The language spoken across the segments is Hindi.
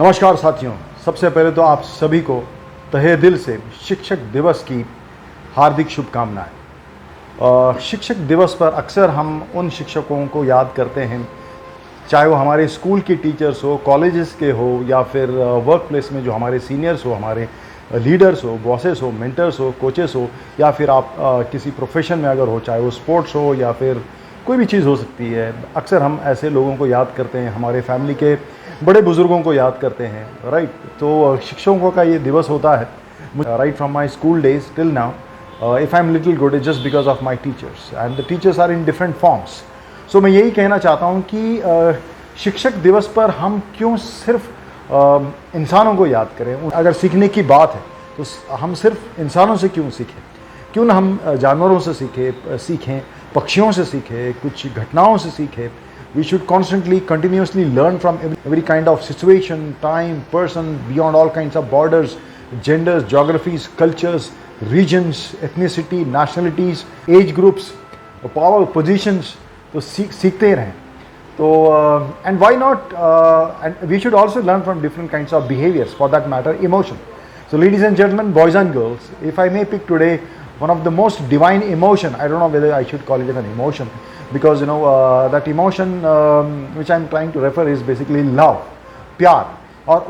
नमस्कार साथियों, सबसे पहले तो आप सभी को तहे दिल से शिक्षक दिवस की हार्दिक शुभकामनाएं। शिक्षक दिवस पर अक्सर हम उन शिक्षकों को याद करते हैं, चाहे वो हमारे स्कूल के टीचर्स हो, कॉलेजेस के हो, या फिर वर्क प्लेस में जो हमारे सीनियर्स हो, हमारे लीडर्स हो, बॉसेस हो, मेंटर्स हो, कोचेस हो, या फिर आप किसी प्रोफेशन में अगर हो, चाहे वो स्पोर्ट्स हो या फिर कोई भी चीज़ हो सकती है। अक्सर हम ऐसे लोगों को याद करते हैं, हमारे फैमिली के बड़े बुज़ुर्गों को याद करते हैं, राइट। तो शिक्षकों का ये दिवस होता है। Right from my school days till now, if I am little good, is just because of my teachers, and the teachers are in different forms. So मैं यही कहना चाहता हूँ कि शिक्षक दिवस पर हम क्यों सिर्फ इंसानों को याद करें। अगर सीखने की बात है तो हम सिर्फ इंसानों से क्यों सीखें, क्यों ना हम जानवरों से सीखें, पक्षियों से सीखें, कुछ घटनाओं से सीखें। We should constantly, continuously learn from every kind of situation, time, person, beyond all kinds of borders, genders, geographies, cultures, regions, ethnicity, nationalities, age groups, power, positions. तो सीखते रहें। तो and why not? And we should also learn from different kinds of behaviors, for that matter, emotion. So, ladies and gentlemen, boys and girls, if I may pick today one of the most divine emotion, I don't know whether I should call it an emotion, because that emotion which I'm trying to refer is basically love, प्यार। और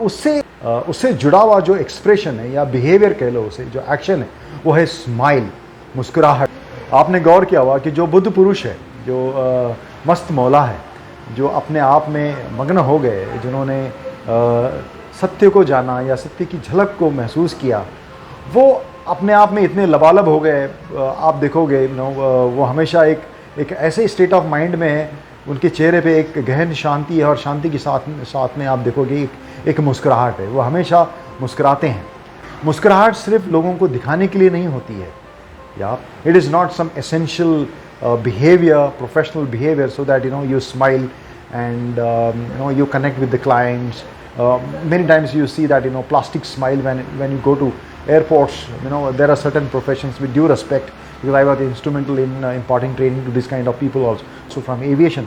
उससे जुड़ा हुआ जो एक्सप्रेशन है या बिहेवियर कह लो, उसे जो एक्शन है, वो है स्माइल, मुस्कुराहट। आपने गौर किया होगा कि जो बुद्ध पुरुष है, जो मस्त मौला है, जो अपने आप में मग्न हो गए, जिन्होंने सत्य को जाना या सत्य की झलक को महसूस किया, वो अपने आप में इतने लबालब हो गए। आप देखोगे वो हमेशा एक ऐसे स्टेट ऑफ माइंड में है, उनके चेहरे पे एक गहन शांति है, और शांति के साथ में आप देखोगे एक मुस्कुराहट है। वो हमेशा मुस्कुराते हैं। मुस्कुराहट सिर्फ लोगों को दिखाने के लिए नहीं होती है, या it is not some essential behavior, professional behavior, so that you smile and you connect with the clients. Many times you see that plastic smile when you go to airports. There are certain professions, with due respect, because I was instrumental in imparting training to this kind of people also, so from aviation.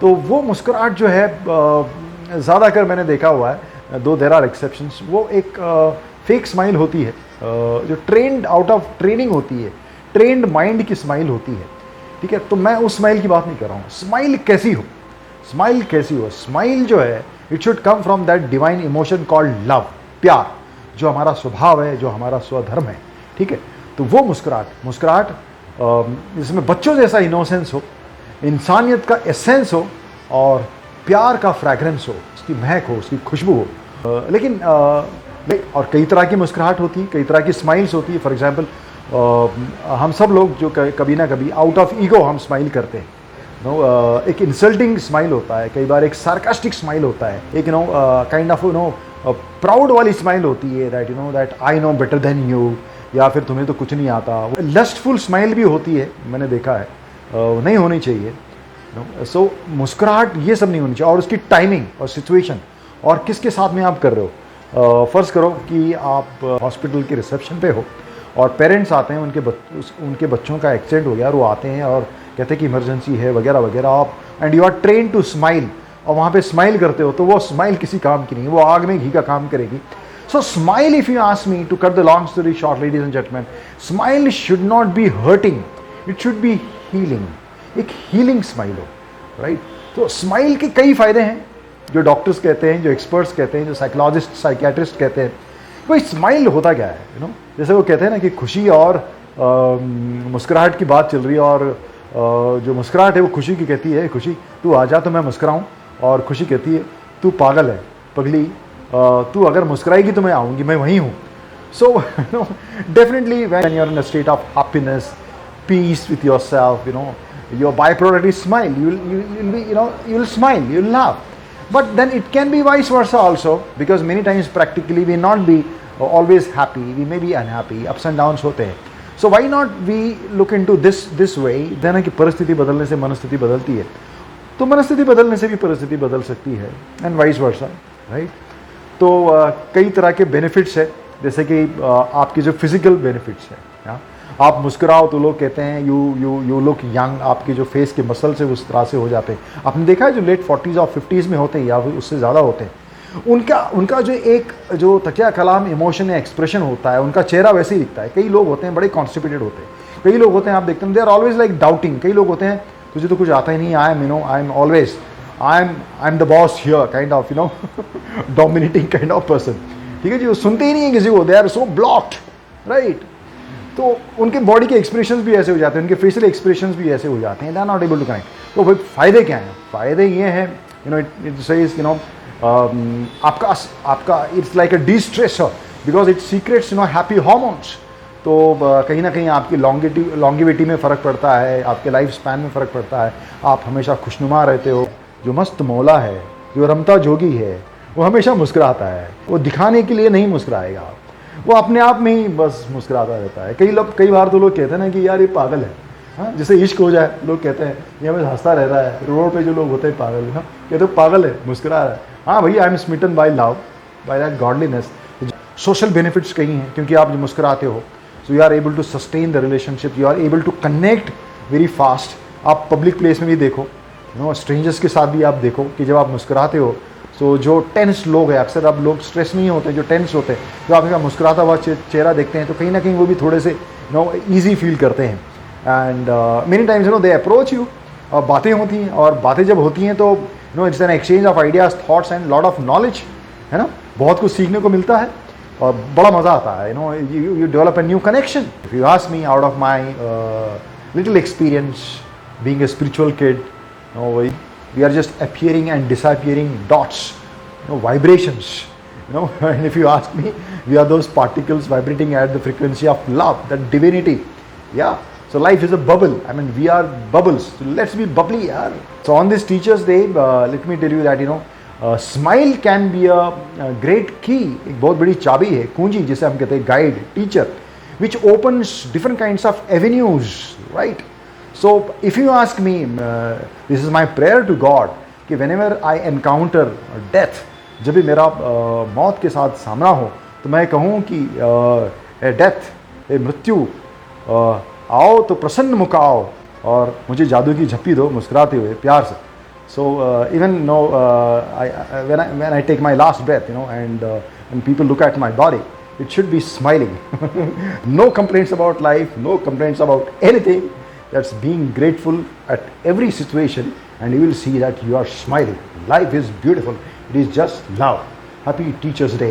तो वो मुस्कुराहट जो है ज़्यादातर मैंने देखा हुआ है, दो देयर आर एक्सेप्शंस, वो एक फेक स्माइल होती है, जो ट्रेंड आउट ऑफ ट्रेनिंग होती है, ट्रेंड माइंड की स्माइल होती है, ठीक है। तो मैं उस स्माइल की बात नहीं कर रहा हूँ। स्माइल कैसी हो, स्माइल जो है, it should come from that divine emotion called love, प्यार, जो हमारा स्वभाव है, जो हमारा स्वधर्म है, ठीक है। तो वो मुस्कुराहट जिसमें बच्चों जैसा इनोसेंस हो, इंसानियत का एसेंस हो, और प्यार का फ्रैग्रेंस हो, उसकी महक हो, उसकी खुशबू हो। लेकिन और कई तरह की मुस्कुराहट होती है, कई तरह की स्माइल्स होती है। फॉर एग्जांपल, हम सब लोग जो कभी ना कभी आउट ऑफ ईगो हम स्माइल करते हैं। एक इंसल्टिंग स्माइल होता है, कई बार एक सार्कास्टिक स्माइल होता है, एक काइंड ऑफ प्राउड वाली स्माइल होती है, that I know better than you, या फिर तुम्हें तो कुछ नहीं आता। लस्टफुल स्माइल भी होती है, मैंने देखा है, नहीं होनी चाहिए। सो मुस्कुराहट ये सब नहीं होनी चाहिए, और उसकी टाइमिंग और सिचुएशन और किसके साथ में आप कर रहे हो। फर्ज करो कि आप हॉस्पिटल के रिसेप्शन पे हो, और पेरेंट्स आते हैं, उनके बच्चों का एक्सीडेंट हो गया, और वो आते हैं और कहते हैं कि इमरजेंसी है वगैरह वगैरह, आप and you are train to smile, और वहाँ पे स्माइल करते हो, तो वो स्माइल किसी काम की नहीं, वो आग में घी का काम करेगी। So smile, if you ask me to cut the long story short, ladies and gentleman, smile should not be hurting, it should be healing. एक हीलिंग स्माइल हो, राइट। तो स्माइल के कई फायदे हैं, जो डॉक्टर्स कहते हैं, जो एक्सपर्ट्स कहते हैं, जो साइकोलॉजिस्ट, साइकियाट्रिस्ट कहते हैं। कोई स्माइल होता क्या है, जैसे वो कहते हैं ना कि खुशी और मुस्कुराहट की बात चल रही है, और जो मुस्कुराहट है वो खुशी की कहती है, खुशी तू आ जा तो मैं मुस्कुराऊँ, और खुशी कहती है तू पागल है पगली, तू अगर मुस्कुराएगी तो मैं आऊँगी, मैं वहीं हूँ। So definitely when you are in a state of happiness, peace with yourself, your byproduct is smile. You'll smile, you'll laugh. But then it can be vice versa also, because many times practically we not be always happy, we may be unhappy, ups and downs होते हैं। So why not we look into this way, then कि परिस्थिति बदलने से मनस्थिति बदलती है, तो मनस्थिति बदलने से भी परिस्थिति बदल सकती है, and vice versa, right? तो कई तरह के बेनिफिट्स है, जैसे कि आपकी जो फिजिकल बेनिफिट्स है, आप मुस्कुराओ तो लोग कहते हैं यू लुक यंग, आपके जो फेस के मसल्स है उस तरह से हो जाते हैं। आपने देखा है जो लेट 40s और 50s में होते हैं, या उससे ज़्यादा होते हैं, उनका उनका जो तकिया कलाम इमोशन या एक्सप्रेशन होता है, उनका चेहरा वैसे ही दिखता है। कई लोग होते हैं बड़े कॉन्स्टिपेटेड होते हैं, कई लोग होते हैं आप देखते हैं they are always like doubting, कई लोग होते हैं तुझे तो कुछ आता ही नहीं, I am always I am the boss here kind of dominating kind of person, ठीक है जी, वो सुनते ही नहीं है किसी को, they are so blocked, right. तो उनके बॉडी के एक्सप्रेशंस भी ऐसे हो जाते हैं, उनके फेशियल एक्सप्रेशंस भी ऐसे हो जाते हैं, they are not able to connect. तो भाई फ़ायदे क्या हैं? फ़ायदे ये हैं इट सेज आपका it's like a destressor because it secretes happy hormones. तो कहीं ना कहीं आपकी लॉन्गिविटी में फ़र्क पड़ता है, आपके लाइफ स्पैन में फ़र्क पड़ता है, आप हमेशा खुशनुमा रहते हो। जो मस्त मौला है, जो रमता जोगी है, वो हमेशा मुस्कुराता है, वो दिखाने के लिए नहीं मुस्कुराएगा, वो अपने आप में ही बस मुस्कुराता रहता है। कई बार तो लोग कहते हैं ना कि यार ये पागल है, हाँ, जिसे इश्क हो जाए लोग कहते हैं ये हमें हंसता रहता है, रोड पे जो लोग होते हैं पागल, ना कहते हैं पागल है, मुस्कुरा रहा है। हाँ भैया, I am smitten by love, by that godliness. Social benefits कई हैं क्योंकि आप जो मुस्कुराते हो, so you are able to sustain the relationship, you are able to connect very fast. आप पब्लिक प्लेस में भी देखो, स्ट्रेंजर्स के साथ भी आप देखो कि जब आप मुस्कुराते हो, सो जो टेंस लोग हैं, अक्सर अब लोग स्ट्रेस में ही होते हैं, जो टेंस होते हैं, जो आपका मुस्कुराता हुआ चेहरा देखते हैं तो कहीं ना कहीं वो भी थोड़े से ईजी फील करते हैं। And many times they approach you, और बातें होती हैं, और बातें जब होती हैं तो it's an exchange of ideas, thoughts and lot of knowledge, है ना, बहुत कुछ सीखने को मिलता है और बड़ा मज़ा आता है। You develop a new connection. If you ask me, out of my little experience being a spiritual kid, we are just appearing and disappearing dots, vibrations, and if you ask me, we are those particles vibrating at the frequency of love, that divinity. Yeah, so life is a bubble, I mean we are bubbles, so let's be bubbly, yaar. So on this Teachers Day, let me tell you that smile can be a great key, एक बहुत बड़ी चाबी है, कुंजी जिसे हम कहते हैं, guide, teacher, which opens different kinds of avenues, right? So if you ask me, this is my prayer to God कि whenever I encounter death, जब भी मेरा मौत के साथ सामना हो, तो मैं कहूँ कि डेथ, मृत्यु, आओ तो प्रसन्न मुख आओ और मुझे जादू की झप्पी दो मुस्कुराते हुए प्यार से। So even when I take my last breath, and when people look at my body, it should be smiling. No complaints about life, no complaints about anything. That's being grateful at every situation, and you will see that you are smiling. Life is beautiful. It is just love. Happy Teachers Day.